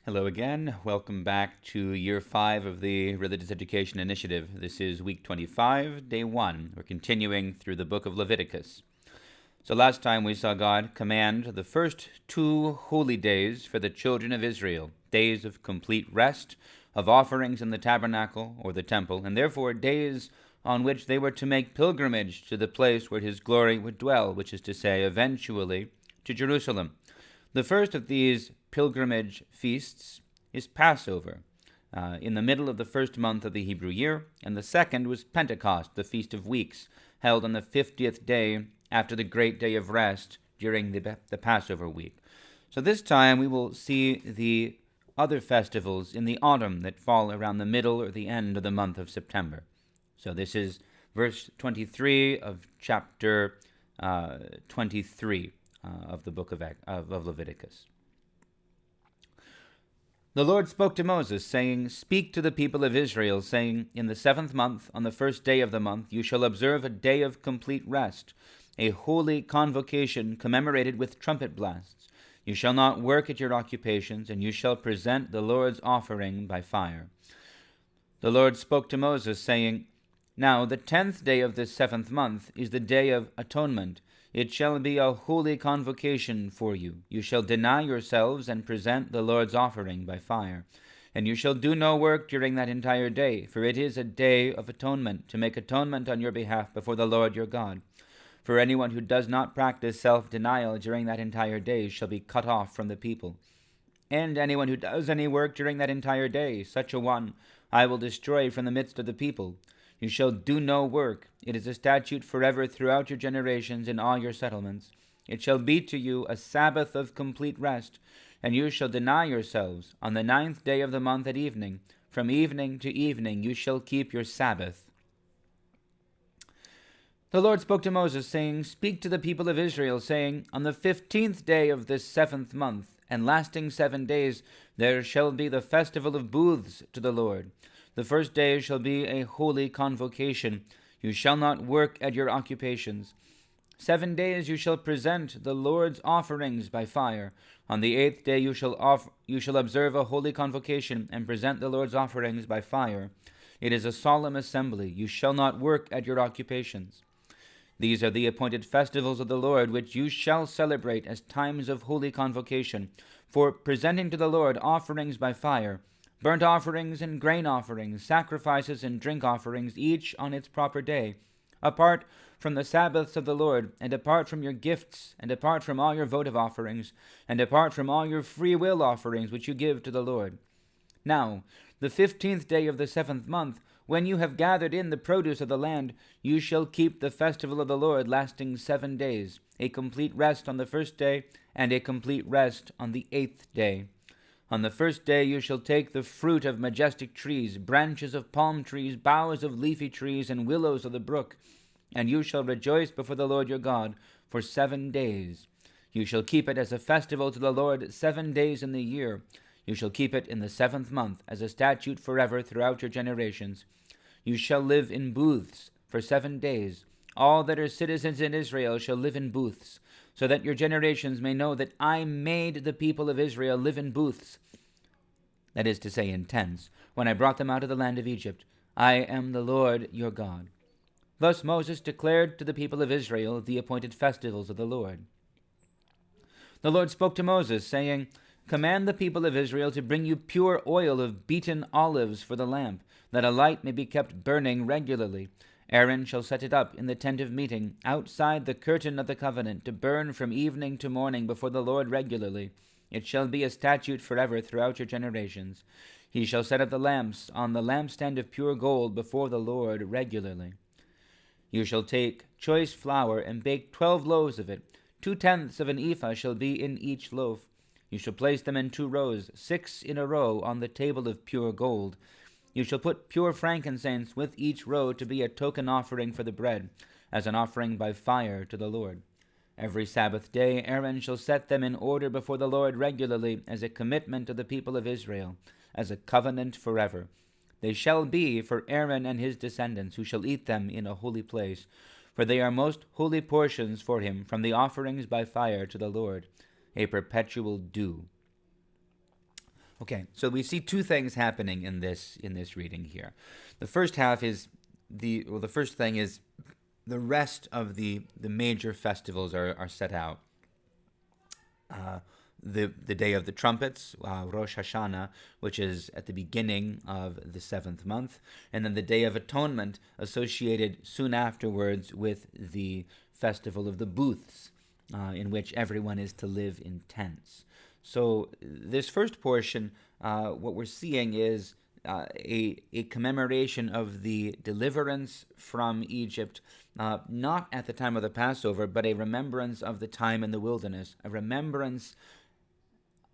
Hello again. Welcome back to Year 5 of the Religious Education Initiative. This is Week 25, Day 1. We're continuing through the book of Leviticus. So last time we saw God command the first 2 holy days for the children of Israel, days of complete rest, of offerings in the tabernacle or the temple, and therefore days on which they were to make pilgrimage to the place where His glory would dwell, which is to say, eventually, to Jerusalem. The first of these pilgrimage feasts is Passover, in the middle of the first month of the Hebrew year, and the second was Pentecost, the Feast of Weeks, held on the 50th day after the great day of rest during the Passover week. So this time we will see the other festivals in the autumn that fall around the middle or the end of the month of September. So this is verse 23 of chapter 23 of the book of Leviticus. The Lord spoke to Moses, saying, "Speak to the people of Israel, saying, In the 7th month, on the first day of the month, you shall observe a day of complete rest, a holy convocation commemorated with trumpet blasts. You shall not work at your occupations, and you shall present the Lord's offering by fire." The Lord spoke to Moses, saying, "Now the 10th day of this 7th month is the day of atonement. It shall be a holy convocation for you. You shall deny yourselves and present the Lord's offering by fire. And you shall do no work during that entire day, for it is a day of atonement, to make atonement on your behalf before the Lord your God. For anyone who does not practice self-denial during that entire day shall be cut off from the people. And anyone who does any work during that entire day, such a one I will destroy from the midst of the people. You shall do no work. It is a statute forever throughout your generations in all your settlements. It shall be to you a Sabbath of complete rest, and you shall deny yourselves on the 9th day of the month at evening. From evening to evening you shall keep your Sabbath." The Lord spoke to Moses, saying, "Speak to the people of Israel, saying, On the 15th day of this 7th month, and lasting 7 days, there shall be the festival of booths to the Lord. The first day shall be a holy convocation. You shall not work at your occupations. 7 days you shall present the Lord's offerings by fire. On the 8th day you shall observe a holy convocation and present the Lord's offerings by fire. It is a solemn assembly. You shall not work at your occupations. These are the appointed festivals of the Lord, which you shall celebrate as times of holy convocation, for presenting to the Lord offerings by fire, burnt offerings and grain offerings, sacrifices and drink offerings, each on its proper day, apart from the Sabbaths of the Lord, and apart from your gifts, and apart from all your votive offerings, and apart from all your free will offerings which you give to the Lord. Now, the 15th day of the 7th month, when you have gathered in the produce of the land, you shall keep the festival of the Lord, lasting 7 days, a complete rest on the first day, and a complete rest on the 8th day. On the first day you shall take the fruit of majestic trees, branches of palm trees, boughs of leafy trees, and willows of the brook, and you shall rejoice before the Lord your God for 7 days. You shall keep it as a festival to the Lord 7 days in the year. You shall keep it in the 7th month as a statute forever throughout your generations. You shall live in booths for 7 days. All that are citizens in Israel shall live in booths, so that your generations may know that I made the people of Israel live in booths, that is to say, in tents, when I brought them out of the land of Egypt. I am the Lord your God." Thus Moses declared to the people of Israel the appointed festivals of the Lord. The Lord spoke to Moses, saying, "Command the people of Israel to bring you pure oil of beaten olives for the lamp, that a light may be kept burning regularly. Aaron shall set it up in the tent of meeting, outside the curtain of the covenant, to burn from evening to morning before the Lord regularly. It shall be a statute forever throughout your generations. He shall set up the lamps on the lampstand of pure gold before the Lord regularly. You shall take choice flour and bake 12 loaves of it. 2/10 of an ephah shall be in each loaf. You shall place them in 2 rows, 6 in a row, on the table of pure gold. You shall put pure frankincense with each row to be a token offering for the bread, as an offering by fire to the Lord. Every Sabbath day Aaron shall set them in order before the Lord regularly, as a commitment to the people of Israel, as a covenant forever. They shall be for Aaron and his descendants, who shall eat them in a holy place, for they are most holy portions for him from the offerings by fire to the Lord, a perpetual due. Okay, so we see two things happening in this reading here. The first half is the first thing is the rest of the major festivals are set out. The Day of the Trumpets, Rosh Hashanah, which is at the beginning of the 7th month, and then the Day of Atonement, associated soon afterwards with the Festival of the Booths, in which everyone is to live in tents. So this first portion, what we're seeing is a commemoration of the deliverance from Egypt, not at the time of the Passover, but a remembrance of the time in the wilderness, a remembrance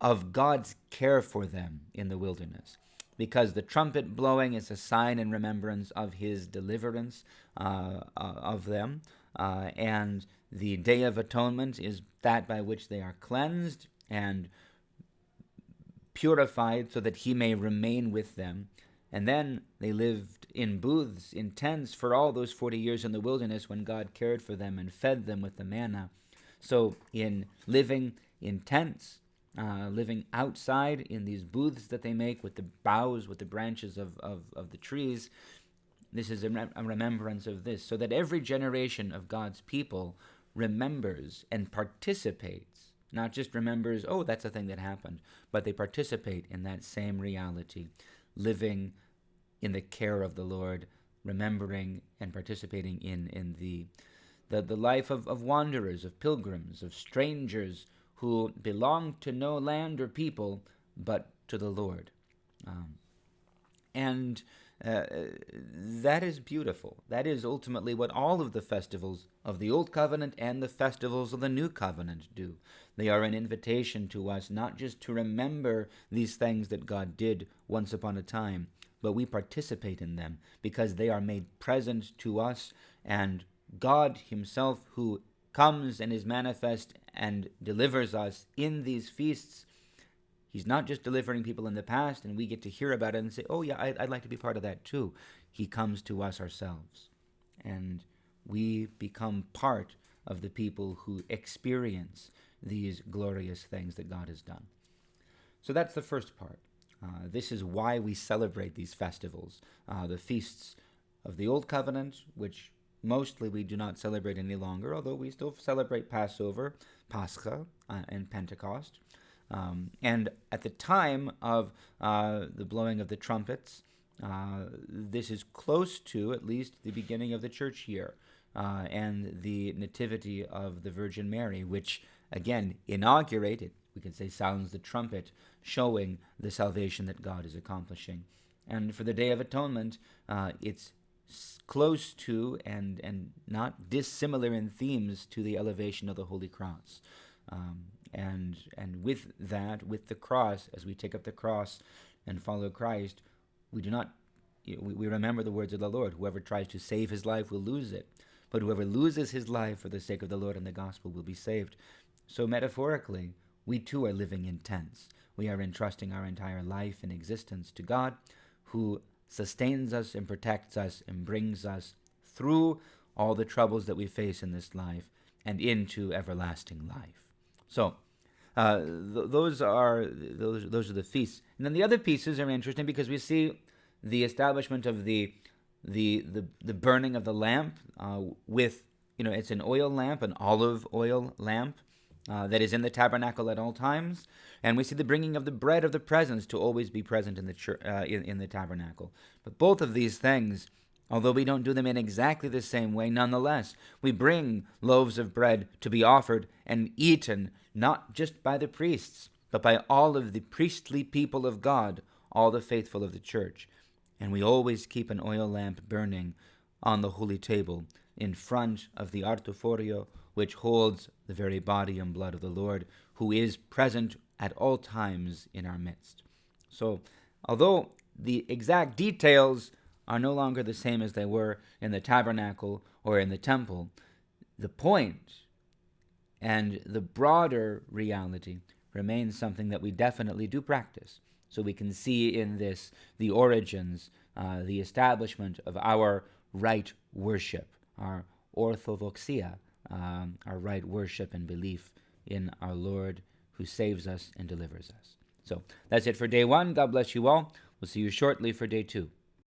of God's care for them in the wilderness. Because the trumpet blowing is a sign and remembrance of his deliverance of them. And the Day of Atonement is that by which they are cleansed and purified so that he may remain with them. And then they lived in booths, in tents, for all those 40 years in the wilderness when God cared for them and fed them with the manna. So in living in tents, living outside in these booths that they make with the boughs, with the branches of the trees, this is a remembrance of this, so that every generation of God's people remembers and participates, not just remembers, oh, that's a thing that happened, but they participate in that same reality, living in the care of the Lord, remembering and participating in the life of wanderers, of pilgrims, of strangers who belong to no land or people, but to the Lord. And that is beautiful. That is ultimately what all of the festivals of the Old Covenant and the festivals of the New Covenant do. They are an invitation to us not just to remember these things that God did once upon a time, but we participate in them because they are made present to us, and God himself, who comes and is manifest and delivers us in these feasts, he's not just delivering people in the past and we get to hear about it and say, oh yeah, I'd like to be part of that too. He comes to us ourselves, and we become part of the people who experience these glorious things that God has done. So that's the first part. This is why we celebrate these festivals, the feasts of the Old Covenant, which mostly we do not celebrate any longer, although we still celebrate Passover, Pascha, and Pentecost. And at the time of the blowing of the trumpets, this is close to at least the beginning of the church year and the nativity of the Virgin Mary, which again inaugurated, we can say, sounds the trumpet, showing the salvation that God is accomplishing. And for the Day of Atonement, it's close to and not dissimilar in themes to the elevation of the Holy Cross. And with that, with the cross, as we take up the cross and follow Christ, we do not, we remember the words of the Lord. Whoever tries to save his life will lose it, but whoever loses his life for the sake of the Lord and the gospel will be saved. So metaphorically, we too are living in tents. We are entrusting our entire life and existence to God, who sustains us and protects us and brings us through all the troubles that we face in this life and into everlasting life. So those are the feasts. And then the other pieces are interesting because we see the establishment of the burning of the lamp with, it's an oil lamp, an olive oil lamp that is in the tabernacle at all times. And we see the bringing of the bread of the presence to always be present in the church, in the tabernacle. But both of these things, although we don't do them in exactly the same way, nonetheless, we bring loaves of bread to be offered and eaten, not just by the priests, but by all of the priestly people of God, all the faithful of the church. And we always keep an oil lamp burning on the holy table in front of the artoforio, which holds the very body and blood of the Lord, who is present at all times in our midst. So, although the exact details are no longer the same as they were in the tabernacle or in the temple, the point and the broader reality remains something that we definitely do practice. So we can see in this the origins, the establishment of our right worship, our orthodoxia, our right worship and belief in our Lord who saves us and delivers us. So that's it for day 1. God bless you all. We'll see you shortly for day 2.